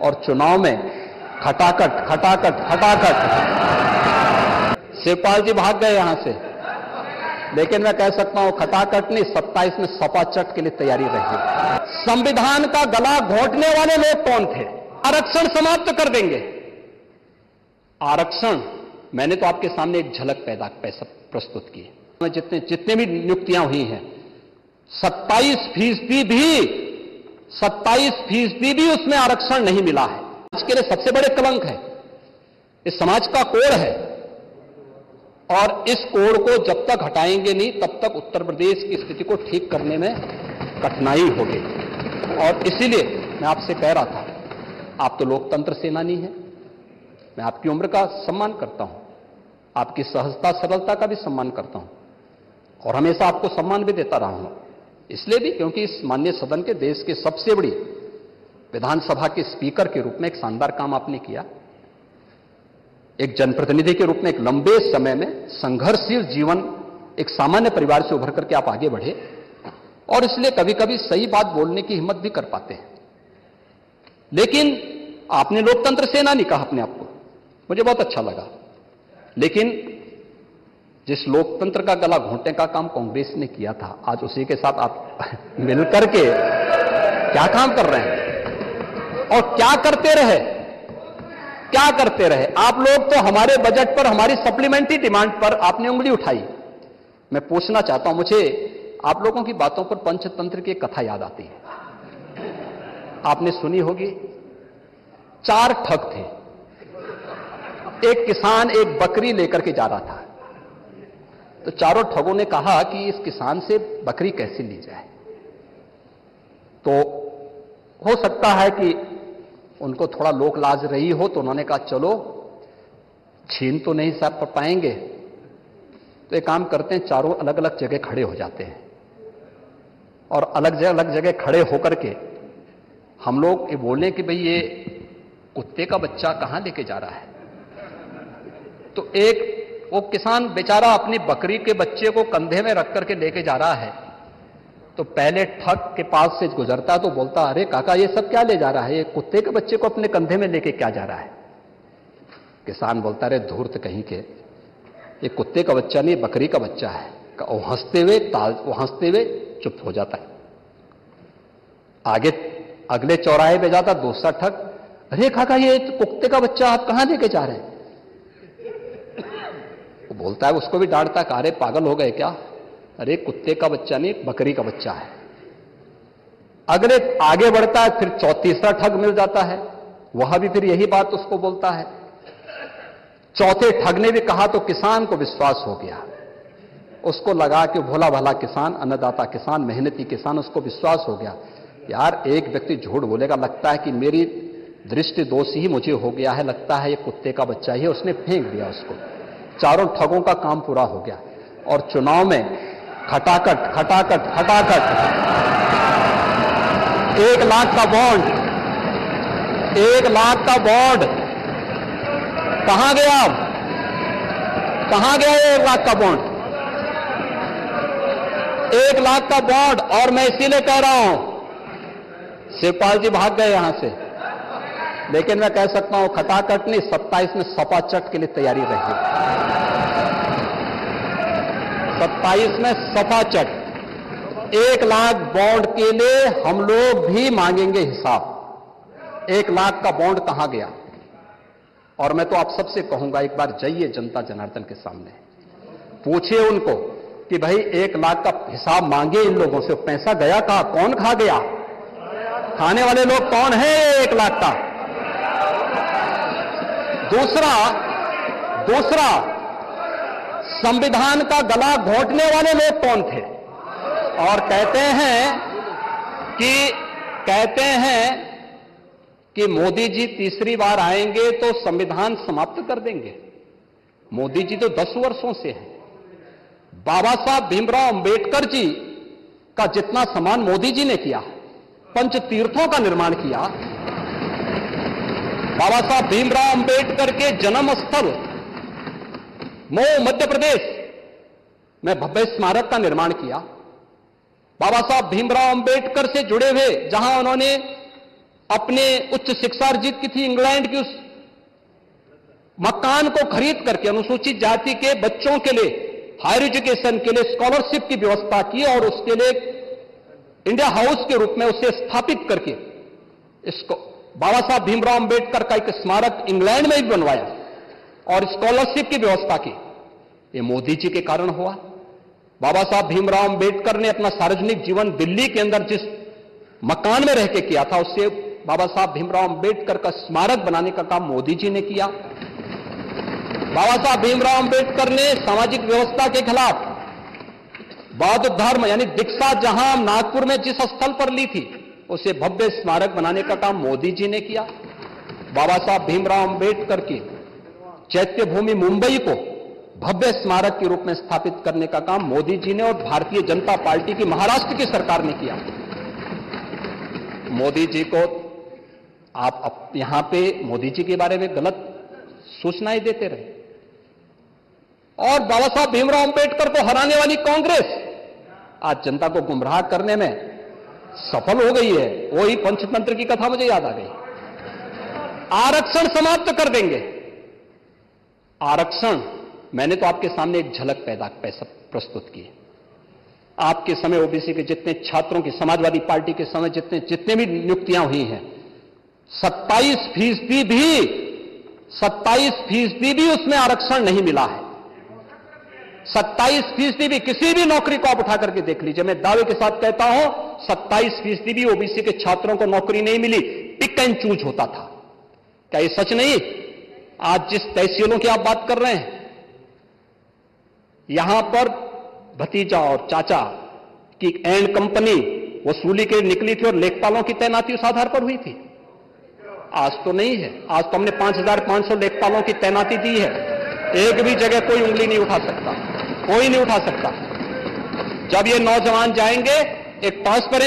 और चुनाव में खटाखट खटाखट खटाखट शिवपाल जी भाग गए यहां से, लेकिन मैं कह सकता हूं खटाखट नहीं, 27 में सपाचट के लिए तैयारी रही। संविधान का गला घोंटने वाले लोग कौन थे? आरक्षण समाप्त कर देंगे। आरक्षण मैंने तो आपके सामने एक झलक प्रस्तुत की है। जितने भी नियुक्तियां हुई हैं 27% भी उसमें आरक्षण नहीं मिला है। इसके लिए सबसे बड़े कलंक है, इस समाज का कोड है, और इस कोड को जब तक हटाएंगे नहीं तब तक उत्तर प्रदेश की स्थिति को ठीक करने में कठिनाई होगी। और इसीलिए मैं आपसे कह रहा था, आप तो लोकतंत्र सेनानी हैं, मैं आपकी उम्र का सम्मान करता हूं, आपकी सहजता सरलता का भी सम्मान करता हूं, और हमेशा आपको सम्मान भी देता रहा हूं। इसलिए भी क्योंकि इस माननीय सदन के देश के सबसे बड़ी विधानसभा के स्पीकर के रूप में एक शानदार काम आपने किया। एक जनप्रतिनिधि के रूप में एक लंबे समय में संघर्षशील जीवन, एक सामान्य परिवार से उभर करके आप आगे बढ़े, और इसलिए कभी कभी सही बात बोलने की हिम्मत भी कर पाते हैं। लेकिन आपने लोकतंत्र सेनानी कहा अपने आप को, मुझे बहुत अच्छा लगा। लेकिन जिस लोकतंत्र का गला घोंटने का काम कांग्रेस ने किया था, आज उसी के साथ आप मिलकर के क्या काम कर रहे हैं और क्या करते रहे, क्या करते रहे आप लोग? तो हमारे बजट पर, हमारी सप्लीमेंट्री डिमांड पर आपने उंगली उठाई। मैं पूछना चाहता हूं, मुझे आप लोगों की बातों पर पंचतंत्र की कथा याद आती है, आपने सुनी होगी। 4 ठग थे, एक किसान एक बकरी लेकर के जा रहा था, तो चारों ठगों ने कहा कि इस किसान से बकरी कैसे ली जाए। तो हो सकता है कि उनको थोड़ा लोक लाज रही हो, तो उन्होंने कहा चलो छीन तो नहीं सब पाएंगे, तो एक काम करते हैं, चारों अलग अलग जगह खड़े हो जाते हैं, और अलग जगह खड़े होकर के हम लोग ये बोलें कि भाई ये कुत्ते का बच्चा कहां लेके जा रहा है। तो एक वो किसान बेचारा अपनी बकरी के बच्चे को कंधे में रख करके लेके जा रहा है, तो पहले ठग के पास से गुजरता तो बोलता, अरे काका ये सब क्या ले जा रहा है, ये कुत्ते के बच्चे को अपने कंधे में लेके क्या जा रहा है। किसान बोलता, अरे धूर्त कहीं के, ये कुत्ते का बच्चा नहीं बकरी का बच्चा है। वो हंसते हुए चुप हो जाता है। आगे अगले चौराहे पे जाता दूसरा ठग, अरे काका ये कुत्ते का बच्चा आप कहां लेके जा रहे हैं। वो बोलता है, उसको भी डांटता, अरे पागल हो गए क्या, अरे कुत्ते का बच्चा नहीं बकरी का बच्चा है। अगले आगे बढ़ता है, फिर तीसरा ठग मिल जाता है, वह भी फिर यही बात उसको बोलता है। चौथे ठग ने भी कहा तो किसान को विश्वास हो गया, उसको लगा कि भोला भाला किसान, अन्नदाता किसान, मेहनती किसान, उसको विश्वास हो गया, यार एक व्यक्ति झूठ बोलेगा, लगता है कि मेरी दृष्टि दोष ही मुझे हो गया है, लगता है ये कुत्ते का बच्चा ही, उसने फेंक दिया उसको। चारों ठगों का काम पूरा हो गया, और चुनाव में खटाखट खटाखट खटाखट 1 लाख का बॉन्ड, 1 लाख का बॉन्ड कहां गया? अब कहां गया 1 लाख का बॉन्ड? 1 लाख का बॉन्ड। और मैं इसीलिए कह रहा हूं, शिवपाल जी भाग गए यहां से, लेकिन मैं कह सकता हूं खटाखट नहीं, 27 में सपाचट के लिए तैयारी रही। 27 में सपाचट। 1 लाख बॉन्ड के लिए हम लोग भी मांगेंगे हिसाब। 1 लाख का बॉन्ड कहां गया? और मैं तो आप सबसे कहूंगा, एक बार जाइए जनता जनार्दन के सामने, पूछिए उनको कि भाई 1 लाख का हिसाब मांगे इन लोगों से, पैसा गया कहां, कौन खा गया, खाने वाले लोग कौन है 1 लाख का। दूसरा संविधान का गला घोंटने वाले लोग कौन थे? और कहते हैं कि मोदी जी तीसरी बार आएंगे तो संविधान समाप्त कर देंगे। मोदी जी तो 10 वर्षों से हैं। बाबा साहब भीमराव अंबेडकर जी का जितना सम्मान मोदी जी ने किया, पंच तीर्थों का निर्माण किया, बाबा साहब भीमराव अंबेडकर के जन्म स्थल मऊ मध्य प्रदेश में भव्य स्मारक का निर्माण किया, बाबा साहब भीमराव अंबेडकर से जुड़े हुए जहां उन्होंने अपने उच्च शिक्षा अर्जित की थी इंग्लैंड की, उस मकान को खरीद करके अनुसूचित जाति के बच्चों के लिए हायर एजुकेशन के लिए स्कॉलरशिप की व्यवस्था की और उसके लिए इंडिया हाउस के रूप में उसे स्थापित करके इसको बाबा साहब भीमराव अंबेडकर का एक स्मारक इंग्लैंड में भी बनवाया और स्कॉलरशिप की व्यवस्था की। ये मोदी जी के कारण हुआ। बाबा साहब भीमराव अंबेडकर ने अपना सार्वजनिक जीवन दिल्ली के अंदर जिस मकान में रह के किया था, उससे बाबा साहब भीमराव अंबेडकर का स्मारक बनाने का काम मोदी जी ने किया। बाबा साहब भीमराव अंबेडकर ने सामाजिक व्यवस्था के खिलाफ बौद्ध धर्म यानी दीक्षा जहां नागपुर में जिस स्थल पर ली थी, उसे भव्य स्मारक बनाने का काम मोदी जी ने किया। बाबा साहब भीमराव अंबेडकर की चैत्य भूमि मुंबई को भव्य स्मारक के रूप में स्थापित करने का काम मोदी जी ने और भारतीय जनता पार्टी की महाराष्ट्र की सरकार ने किया। मोदी जी को आप यहां पे मोदी जी के बारे में गलत सूचनाएं देते रहे और बाबा साहब भीमराव अंबेडकर को हराने वाली कांग्रेस आज जनता को गुमराह करने में सफल हो गई है। वही पंचतंत्र की कथा मुझे याद आ गई। आरक्षण समाप्त कर देंगे। आरक्षण, मैंने तो आपके सामने एक झलक प्रस्तुत की है। आपके समय ओबीसी के जितने छात्रों की, समाजवादी पार्टी के समय जितने भी नियुक्तियां हुई हैं, 27% भी उसमें आरक्षण नहीं मिला है। 27% भी, किसी भी नौकरी को आप उठा करके देख लीजिए, मैं दावे के साथ कहता हूं 27% भी ओबीसी के छात्रों को नौकरी नहीं मिली। पिक एंड चूज होता था। क्या ये सच नहीं? आज जिस तहसीलों की आप बात कर रहे हैं, यहां पर भतीजा और चाचा की एंड कंपनी वसूली के निकली थी और लेखपालों की तैनाती उस आधार पर हुई थी। आज तो नहीं है। आज तो हमने 5,500 लेखपालों की तैनाती दी है। एक भी जगह कोई उंगली नहीं उठा सकता, कोई नहीं उठा सकता। जब ये नौजवान जाएंगे, एक ट्रांसपेरेंट